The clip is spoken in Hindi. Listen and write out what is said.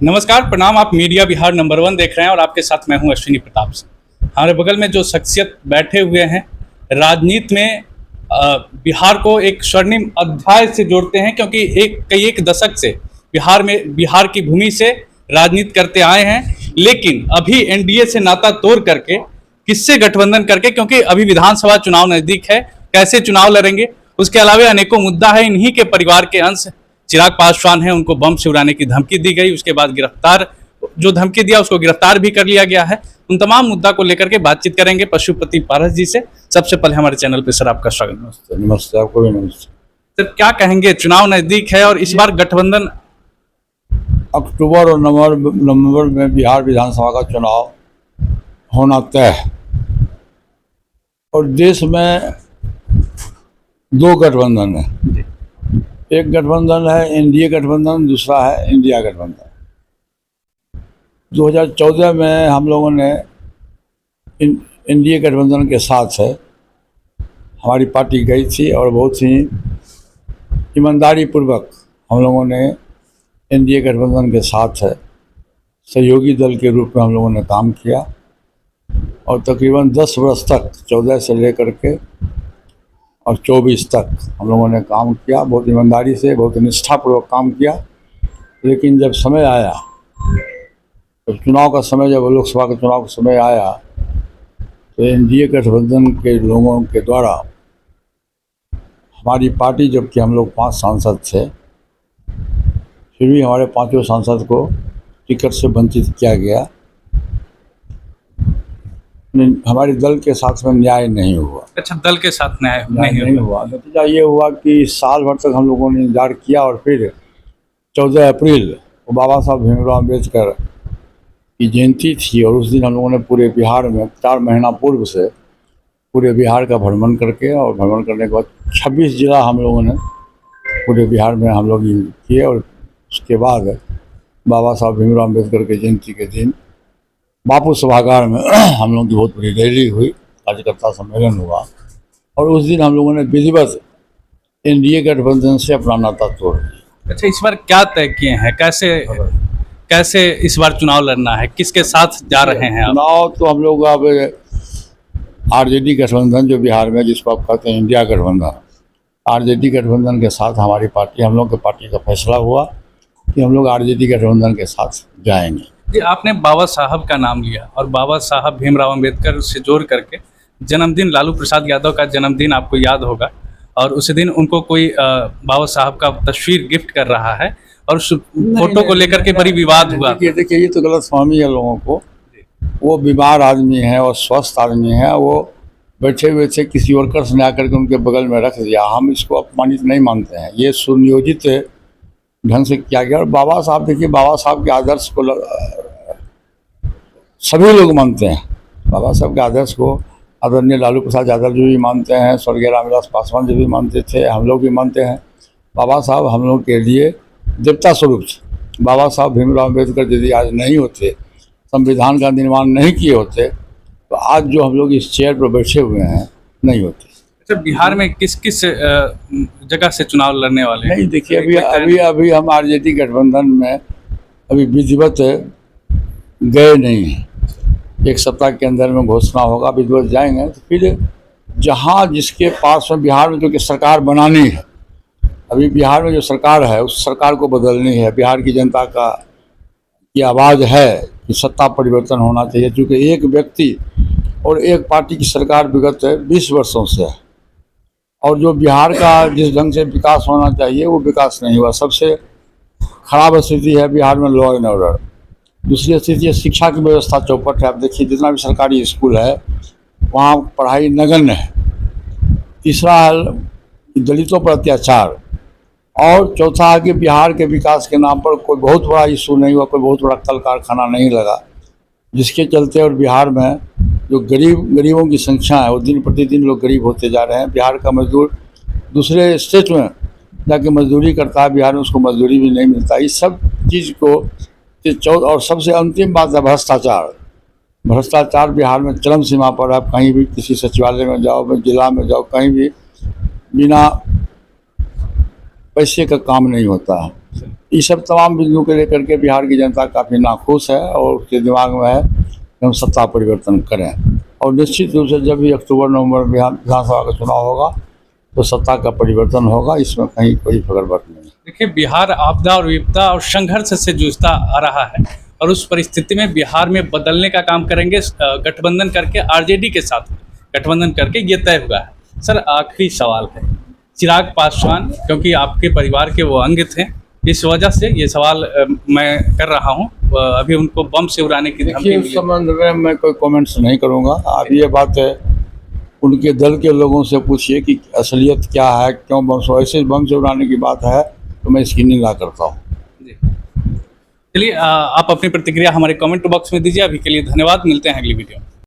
नमस्कार, प्रणाम। आप मीडिया बिहार नंबर 1 देख रहे हैं और आपके साथ मैं हूं अश्विनी प्रताप सिंह। हमारे बगल में जो शख्सियत बैठे हुए हैं, राजनीति में बिहार को एक स्वर्णिम अध्याय से जोड़ते हैं, क्योंकि एक दशक से बिहार की भूमि से राजनीति करते आए हैं। लेकिन अभी एनडीए से नाता तोड़ करके, किससे गठबंधन करके, क्योंकि अभी विधानसभा चुनाव नजदीक है, कैसे चुनाव लड़ेंगे, उसके अलावा अनेकों मुद्दा है। इन्हीं के परिवार के अंश चिराग पासवान है, उनको बम से उड़ाने की धमकी दी गई, उसके बाद जो धमकी दिया उसको गिरफ्तार भी कर लिया गया है। उन तमाम मुद्दा को लेकर के बातचीत करेंगे पशुपति पारस जी से। सबसे पहले हमारे चैनल पे सर आपका स्वागत। नमस्ते। नमस्ते, आपको भी नमस्ते। सर, क्या कहेंगे, चुनाव नजदीक है और इस बार गठबंधन अक्टूबर और नवंबर में बिहार विधानसभा का चुनाव होना तय है और देश में दो गठबंधन है। एक गठबंधन है एनडीए गठबंधन, दूसरा है इंडिया गठबंधन। 2014 में हम लोगों ने एनडीए गठबंधन के साथ है हमारी पार्टी गई थी और बहुत ही ईमानदारी पूर्वक हम लोगों ने एनडीए गठबंधन के साथ है सहयोगी दल के रूप में हम लोगों ने काम किया और तकरीबन 10 वर्ष तक 14 से लेकर के और 24 तक हम लोगों ने काम किया। बहुत ईमानदारी से, बहुत निष्ठापूर्वक काम किया। लेकिन जब समय आया, तो चुनाव का समय, जब लोकसभा के चुनाव का समय आया, तो एनडीए गठबंधन के लोगों के द्वारा हमारी पार्टी, जबकि हम लोग 5 सांसद थे, फिर भी हमारे 5 सांसद को टिकट से वंचित किया गया। हमारे दल के साथ में न्याय नहीं हुआ। अच्छा, दल के साथ न्याय नहीं हुआ। नतीजा ये हुआ कि साल भर तक हम लोगों ने इंतजार किया और फिर 14 अप्रैल को बाबा साहब भीमराव अम्बेडकर की जयंती थी और उस दिन हम लोगों ने पूरे बिहार में 4 महीना पूर्व से पूरे बिहार का भ्रमण करके, और भ्रमण करने के बाद 26 जिला हम लोगों ने पूरे बिहार में हम लोग किए। और उसके बाद बाबा साहब भीमराव अम्बेडकर की जयंती के दिन बापू सभागार में हम लोगों की बहुत बड़ी रैली हुई, कार्यकर्ता सम्मेलन हुआ और उस दिन हम लोगों ने विधिवत एनडीए गठबंधन से अपना नाता तोड़ दिया। अच्छा, इस बार क्या तय किए हैं, कैसे इस बार चुनाव लड़ना है, किसके साथ जा रहे हैं? चुनाव तो हम लोग अब आरजेडी गठबंधन, जो बिहार में जिसको आप कहते हैं इंडिया गठबंधन, आरजेडी गठबंधन के साथ हमारी पार्टी, हम लोग की पार्टी का फैसला हुआ कि हम लोग आरजेडी गठबंधन के साथ जाएंगे। जी, आपने बाबा साहब का नाम लिया और बाबा साहब भीमराव अम्बेडकर से जोड़ करके जन्मदिन, लालू प्रसाद यादव का जन्मदिन आपको याद होगा, और उस दिन उनको कोई बाबा साहब का तस्वीर गिफ्ट कर रहा है और उस फोटो को लेकर के बड़ी विवाद हुआ। देखिए, ये तो गलतफहमी है लोगों को। वो बीमार आदमी है और स्वस्थ आदमी है, वो बैठे हुए थे, किसी वर्कर्स ने आकर के उनके बगल में रख दिया। हम इसको अपमानित नहीं मानते हैं, ये सुनियोजित ढंग से किया गया। और बाबा साहब, देखिए, बाबा साहब के आदर्श को सभी लोग मानते हैं। बाबा साहब के आदर्श को आदरणीय लालू प्रसाद यादव जी भी मानते हैं, स्वर्गीय रामविलास पासवान जी भी मानते थे, हम लोग भी मानते हैं। बाबा साहब हम लोग के लिए देवता स्वरूप थे। बाबा साहब भीमराव अम्बेडकर यदि आज नहीं होते, संविधान का निर्माण नहीं किए होते, तो आज जो हम लोग इस चेयर पर बैठे हुए हैं नहीं होते। अच्छा, बिहार में किस किस जगह से चुनाव लड़ने वाले हैं? नहीं, देखिए, अभी हम आरजेडी गठबंधन में अभी विधिवत गए नहीं हैं। 1 सप्ताह के अंदर में घोषणा होगा, विधिवत जाएंगे। तो फिर जहाँ जिसके पास में बिहार में जो कि सरकार बनानी है, अभी बिहार में जो सरकार है उस सरकार को बदलनी है। बिहार की जनता की आवाज़ है कि सत्ता परिवर्तन होना चाहिए, क्योंकि एक व्यक्ति और एक पार्टी की सरकार विगत 20 वर्षों से है और जो बिहार का जिस ढंग से विकास होना चाहिए वो विकास नहीं हुआ। सबसे खराब स्थिति है बिहार में लॉ एंड ऑर्डर। दूसरी स्थिति है शिक्षा की व्यवस्था चौपट है। आप देखिए, जितना भी सरकारी स्कूल है वहाँ पढ़ाई नगण्य है। तीसरा है दलितों पर अत्याचार, और चौथा है कि बिहार के विकास के नाम पर कोई बहुत बड़ा इशू नहीं हुआ, कोई बहुत बड़ा कल कारखाना नहीं लगा, जिसके चलते और बिहार में जो गरीबों की संख्या है वो दिन प्रतिदिन लोग गरीब होते जा रहे हैं। बिहार का मजदूर दूसरे स्टेट में जाके मजदूरी करता है, बिहार में उसको मजदूरी भी नहीं मिलता। इस सब चीज़ को और सबसे अंतिम बात है भ्रष्टाचार। भ्रष्टाचार बिहार में चरम सीमा पर। आप कहीं भी किसी सचिवालय में जाओ, जिला में जाओ, कहीं भी बिना पैसे का काम नहीं होता है। ये सब तमाम बिंदु को लेकर के बिहार की जनता काफ़ी नाखुश है और उसके दिमाग में है कि हम सत्ता परिवर्तन करें। और निश्चित रूप से जब भी अक्टूबर नवंबर विधानसभा का चुनाव होगा तो सत्ता का परिवर्तन होगा, इसमें कहीं कोई फिक्रमत नहीं। देखिए, बिहार आपदा और विपदा और संघर्ष से जूझता आ रहा है और उस परिस्थिति में बिहार में बदलने का काम करेंगे गठबंधन करके, आरजेडी के साथ गठबंधन करके, ये तय हुआ है। सर, आखिरी सवाल है, चिराग पासवान क्योंकि आपके परिवार के वो अंग थे, इस वजह से ये सवाल मैं कर रहा हूँ। अभी उनको बम से उड़ाने की धमकी देखिए, उस संबंध में मैं कोई कमेंट्स नहीं करूँगा। अब ये बात है उनके दल के लोगों से पूछिए कि असलियत क्या है, क्यों बम से, ऐसे बम से उड़ाने की बात है तो मैं इसकी निंदा करता हूँ। चलिए, आप अपनी प्रतिक्रिया हमारे कमेंट बॉक्स में दीजिए। अभी के लिए धन्यवाद, मिलते हैं अगली वीडियो में।